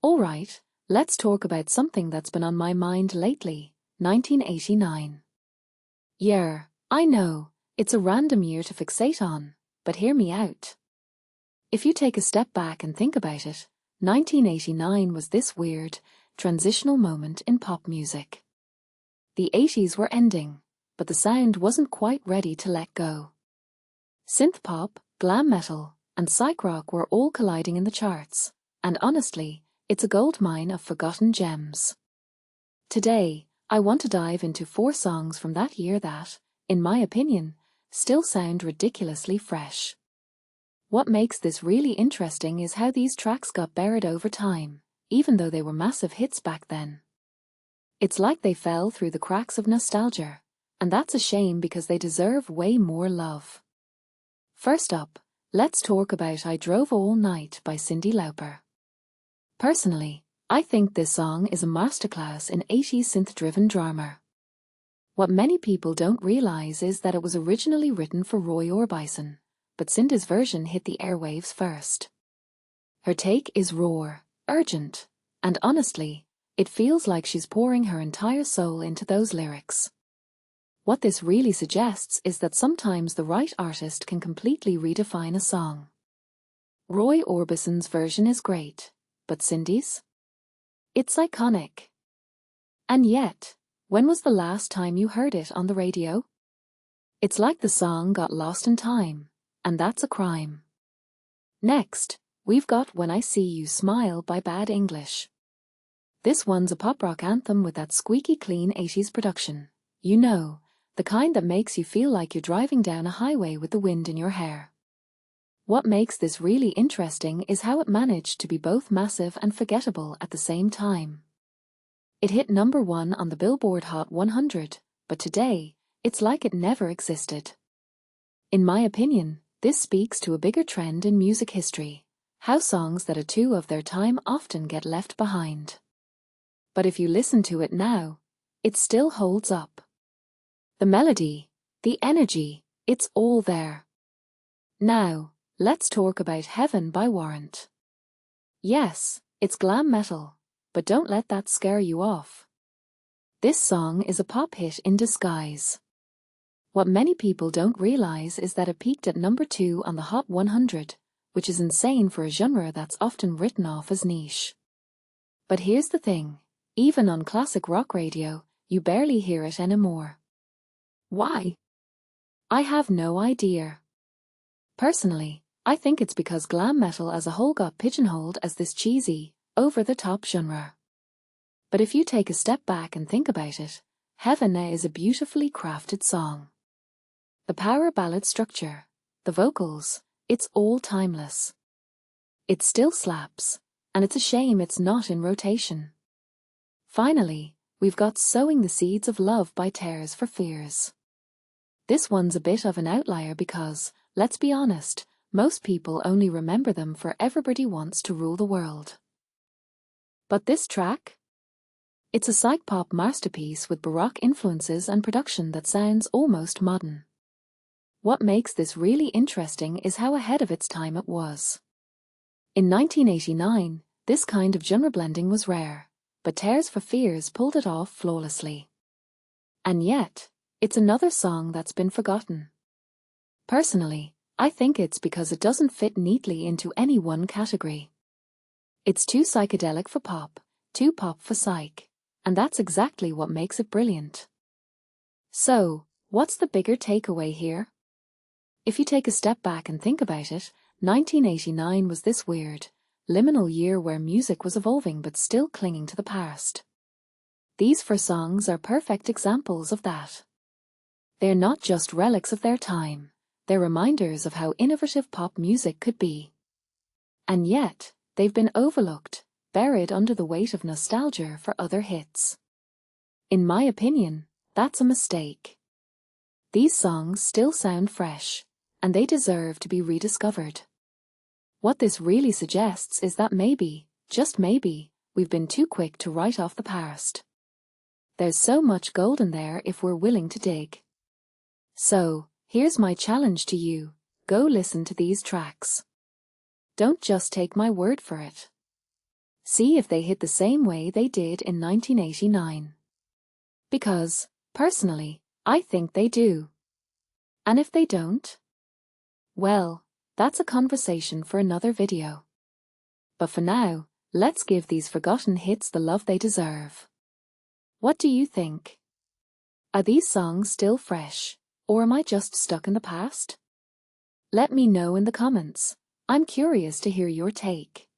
Alright, let's talk about something that's been on my mind lately, 1989. Yeah, I know, it's a random year to fixate on, but hear me out. If you take a step back and think about it, 1989 was this weird, transitional moment in pop music. The 80s were ending, but the sound wasn't quite ready to let go. Synth-pop, glam metal, and psych rock were all colliding in the charts, and honestly, it's a goldmine of forgotten gems. Today, I want to dive into 4 songs from that year that, in my opinion, still sound ridiculously fresh. What makes this really interesting is how these tracks got buried over time, even though they were massive hits back then. It's like they fell through the cracks of nostalgia, and that's a shame because they deserve way more love. First up, let's talk about I Drove All Night by Cyndi Lauper. Personally, I think this song is a masterclass in 80s synth-driven drama. What many people don't realize is that it was originally written for Roy Orbison, but Cyndi's version hit the airwaves first. Her take is raw, urgent, and honestly, it feels like she's pouring her entire soul into those lyrics. What this really suggests is that sometimes the right artist can completely redefine a song. Roy Orbison's version is great, but Cyndi's? It's iconic. And yet, when was the last time you heard it on the radio? It's like the song got lost in time, and that's a crime. Next, we've got When I See You Smile by Bad English. This one's a pop rock anthem with that squeaky clean 80s production. You know, the kind that makes you feel like you're driving down a highway with the wind in your hair. What makes this really interesting is how it managed to be both massive and forgettable at the same time. It hit number 1 on the Billboard Hot 100, but today, it's like it never existed. In my opinion, this speaks to a bigger trend in music history, how songs that are too of their time often get left behind. But if you listen to it now, it still holds up. The melody, the energy, it's all there. Now, let's talk about Heaven by Warrant. Yes, it's glam metal, but don't let that scare you off. This song is a pop hit in disguise. What many people don't realize is that it peaked at number 2 on the Hot 100, which is insane for a genre that's often written off as niche. But here's the thing, even on classic rock radio, you barely hear it anymore. Why? I have no idea. Personally, I think it's because glam metal as a whole got pigeonholed as this cheesy, over-the-top genre. But if you take a step back and think about it, Heaven is a beautifully crafted song. The power ballad structure, the vocals, it's all timeless. It still slaps, and it's a shame it's not in rotation. Finally, we've got Sowing the Seeds of Love by Tears for Fears. This one's a bit of an outlier because, let's be honest, most people only remember them for Everybody Wants to Rule the World. But this track? It's a psych-pop masterpiece with baroque influences and production that sounds almost modern. What makes this really interesting is how ahead of its time it was. In 1989, this kind of genre blending was rare, but Tears for Fears pulled it off flawlessly. And yet, it's another song that's been forgotten. Personally, I think it's because it doesn't fit neatly into any one category. It's too psychedelic for pop, too pop for psych, and that's exactly what makes it brilliant. So, what's the bigger takeaway here? If you take a step back and think about it, 1989 was this weird, liminal year where music was evolving but still clinging to the past. These 4 songs are perfect examples of that. They're not just relics of their time, they're reminders of how innovative pop music could be. And yet, they've been overlooked, buried under the weight of nostalgia for other hits. In my opinion, that's a mistake. These songs still sound fresh, and they deserve to be rediscovered. What this really suggests is that maybe, just maybe, we've been too quick to write off the past. There's so much gold in there if we're willing to dig. So, here's my challenge to you, go listen to these tracks. Don't just take my word for it. See if they hit the same way they did in 1989. Because, personally, I think they do. And if they don't? Well, that's a conversation for another video. But for now, let's give these forgotten hits the love they deserve. What do you think? Are these songs still fresh, or am I just stuck in the past? Let me know in the comments. I'm curious to hear your take.